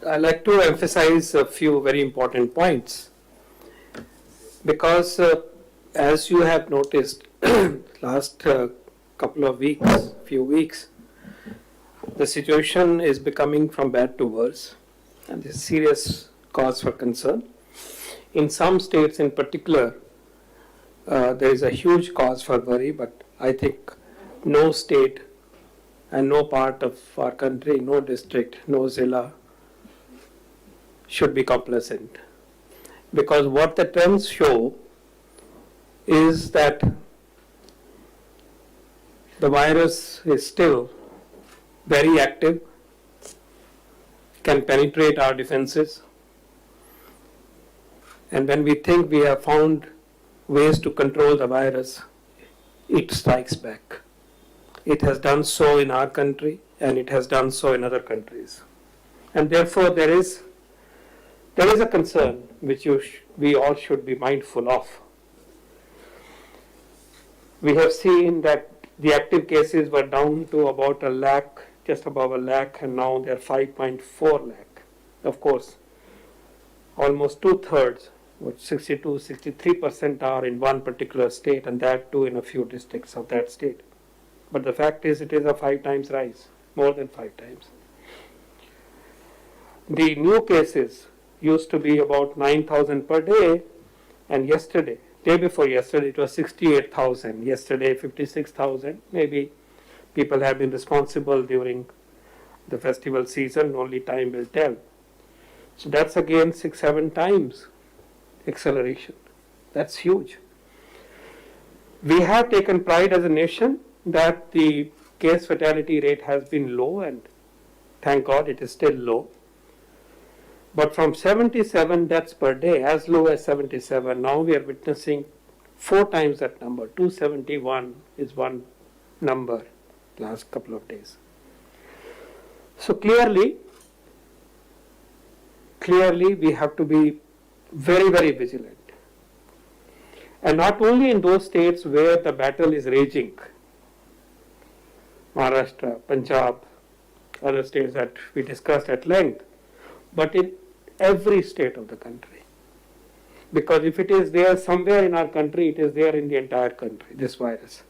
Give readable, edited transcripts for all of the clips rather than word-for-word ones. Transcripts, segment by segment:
I'd like to emphasize a few very important points because as you have noticed last couple of weeks, few weeks, the situation is becoming from bad to worse and there's serious cause for concern. In some states in particular, there is a huge cause for worry, but I think no state and no part of our country, no district, no Zilla should be complacent. Because what the trends show is that the virus is still very active, can penetrate our defenses, and when we think we have found ways to control the virus, it strikes back. It has done so in our country and it has done so in other countries. And therefore there is a concern which we all should be mindful of. We have seen that the active cases were down to about 1 lakh, just above 1 lakh, and now they are 5.4 lakh. Of course, almost 2/3, 63% are in one particular state, and that too in a few districts of that state. But the fact is it is a 5 times rise, more than 5 times. The new cases used to be about 9,000 per day, and day before yesterday, it was 68,000. Yesterday, 56,000. Maybe people have been responsible during the festival season, only time will tell. So that's again 6-7 times acceleration. That's huge. We have taken pride as a nation that the case fatality rate has been low, and thank God it is still low. But from 77 deaths per day, as low as 77, now we are witnessing 4 times that number. 271 is one number last couple of days. So clearly we have to be very, very vigilant. And not only in those states where the battle is raging, Maharashtra, Punjab, other states that we discussed at length, but in every state of the country. Because if it is there somewhere in our country, it is there in the entire country, this virus.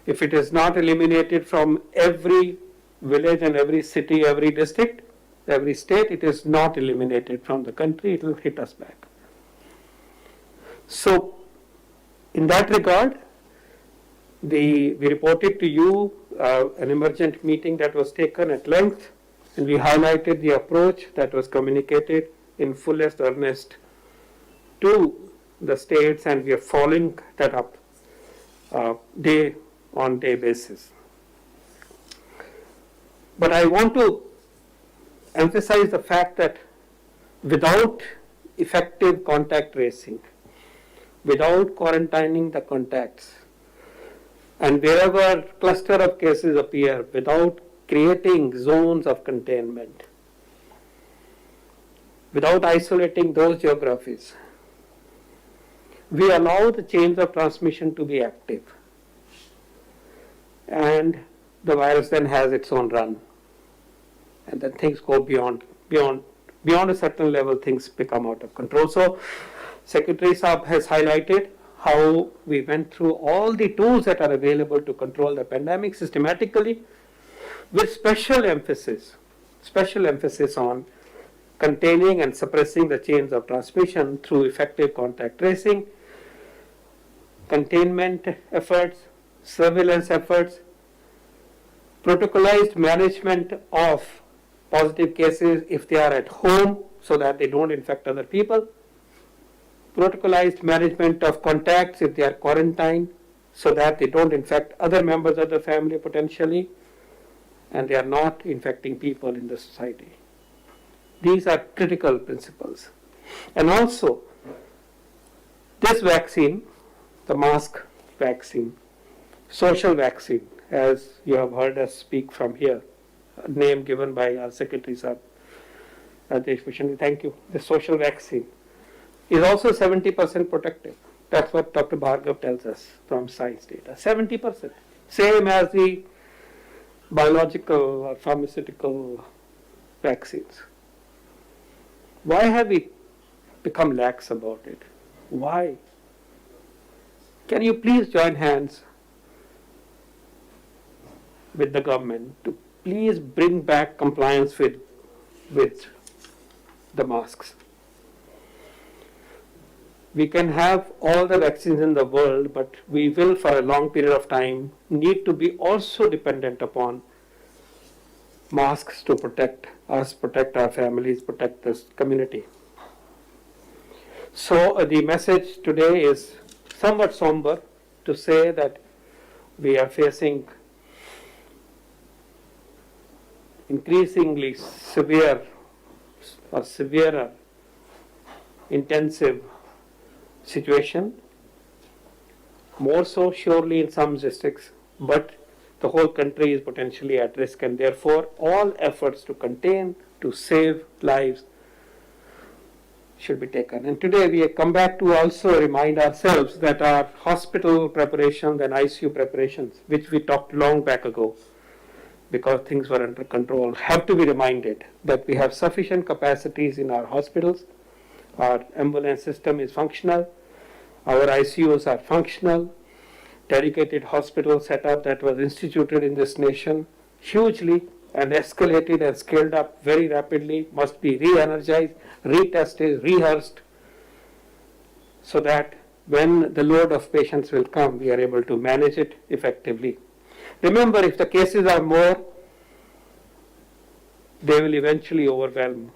If it is not eliminated from every village and every city, every district, every state, it is not eliminated from the country, it will hit us back. So, in that regard, we reported to you an emergent meeting that was taken at length, and we highlighted the approach that was communicated in fullest earnest to the states, and we are following that up day on day basis. But I want to emphasize the fact that without effective contact tracing, without quarantining the contacts, and wherever cluster of cases appear, without creating zones of containment, without isolating those geographies, we allow the chains of transmission to be active, and the virus then has its own run, and then things go beyond a certain level, things become out of control. So Secretary Saab has highlighted how we went through all the tools that are available to control the pandemic systematically, with special emphasis on containing and suppressing the chains of transmission through effective contact tracing, containment efforts, surveillance efforts, protocolized management of positive cases if they are at home so that they don't infect other people, protocolized management of contacts if they are quarantined so that they don't infect other members of the family potentially, and they are not infecting people in the society. These are critical principles. And also, this vaccine, the mask vaccine, social vaccine, as you have heard us speak from here, a name given by our Secretary Saab, Rajesh Bhushan, thank you. The social vaccine is also 70% protective. That's what Dr. Bhargav tells us from science data. 70%. Same as the biological or pharmaceutical vaccines. Why have we become lax about it? Why? Can you please join hands with the government to please bring back compliance with the masks? We can have all the vaccines in the world, but we will for a long period of time need to be also dependent upon masks to protect us, protect our families, protect this community. So the message today is somewhat somber to say that we are facing increasingly severe or severer intensive situation, more so surely in some districts, but the whole country is potentially at risk, and therefore all efforts to contain, to save lives should be taken. And today we come back to also remind ourselves that our hospital preparations and ICU preparations, which we talked long back ago, because things were under control, have to be reminded that we have sufficient capacities in our hospitals, our ambulance system is functional, our ICUs are functional, dedicated hospital setup that was instituted in this nation hugely and escalated and scaled up very rapidly must be re-energized, retested, rehearsed, so that when the load of patients will come, we are able to manage it effectively. Remember, if the cases are more, they will eventually overwhelm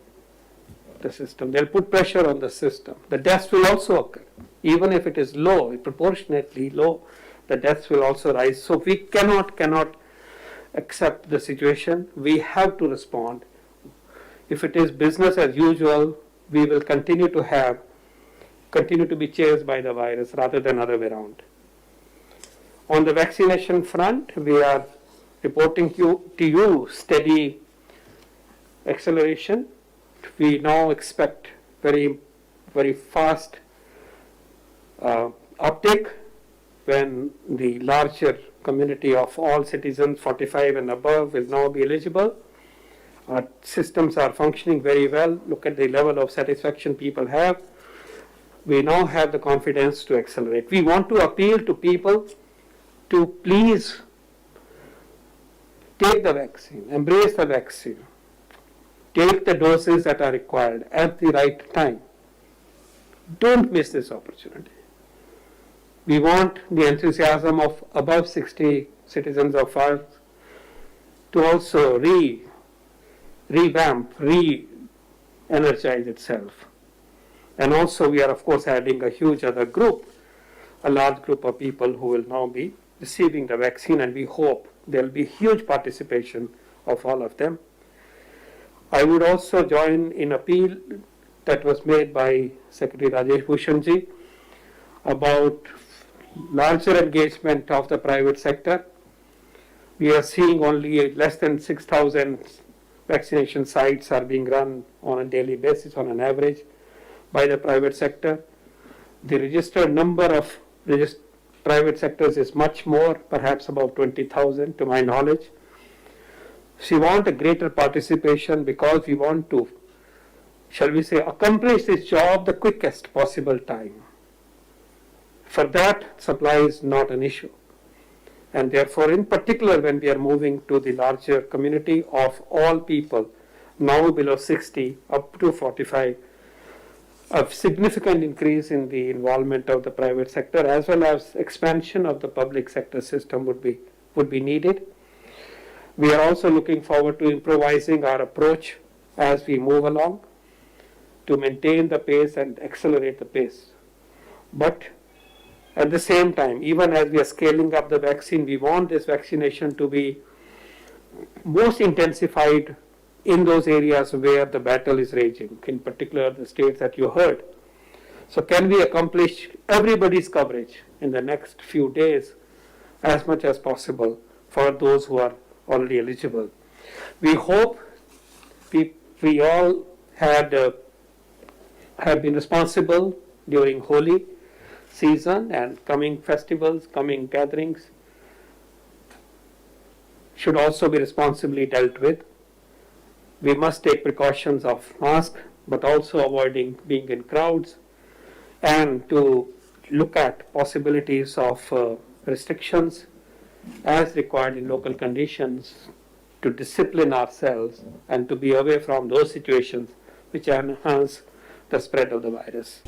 the system. They'll put pressure on the system. The deaths will also occur. Even if it is low, proportionately low, the deaths will also rise. So we cannot accept the situation. We have to respond. If it is business as usual, we will continue to be chased by the virus rather than other way around. On the vaccination front, we are reporting to you steady acceleration. We now expect very, very fast uptake when the larger community of all citizens 45 and above will now be eligible. Our systems are functioning very well. Look at the level of satisfaction people have. We now have the confidence to accelerate. We want to appeal to people to please take the vaccine, embrace the vaccine, take the doses that are required at the right time. Don't miss this opportunity. We want the enthusiasm of above 60 citizens of ours to also revamp, re-energize itself. And also we are of course adding a huge other group, a large group of people who will now be receiving the vaccine, and we hope there will be huge participation of all of them. I would also join in appeal that was made by Secretary Rajesh Bhushanji about larger engagement of the private sector. We are seeing only less than 6,000 vaccination sites are being run on a daily basis on an average by the private sector. The registered number of private sectors is much more, perhaps about 20,000 to my knowledge. So we want a greater participation because we want to, shall we say, accomplish this job the quickest possible time. For that, supply is not an issue. And therefore, in particular, when we are moving to the larger community of all people, now below 60, up to 45, a significant increase in the involvement of the private sector as well as expansion of the public sector system would be needed. We are also looking forward to improvising our approach as we move along to maintain the pace and accelerate the pace. But at the same time, even as we are scaling up the vaccine, we want this vaccination to be most intensified in those areas where the battle is raging, in particular the states that you heard. So can we accomplish everybody's coverage in the next few days as much as possible for those who are already eligible? We hope we all have been responsible during Holi season, and coming festivals, coming gatherings should also be responsibly dealt with. We must take precautions of mask, but also avoiding being in crowds, and to look at possibilities of restrictions as required in local conditions, to discipline ourselves and to be away from those situations which enhance the spread of the virus.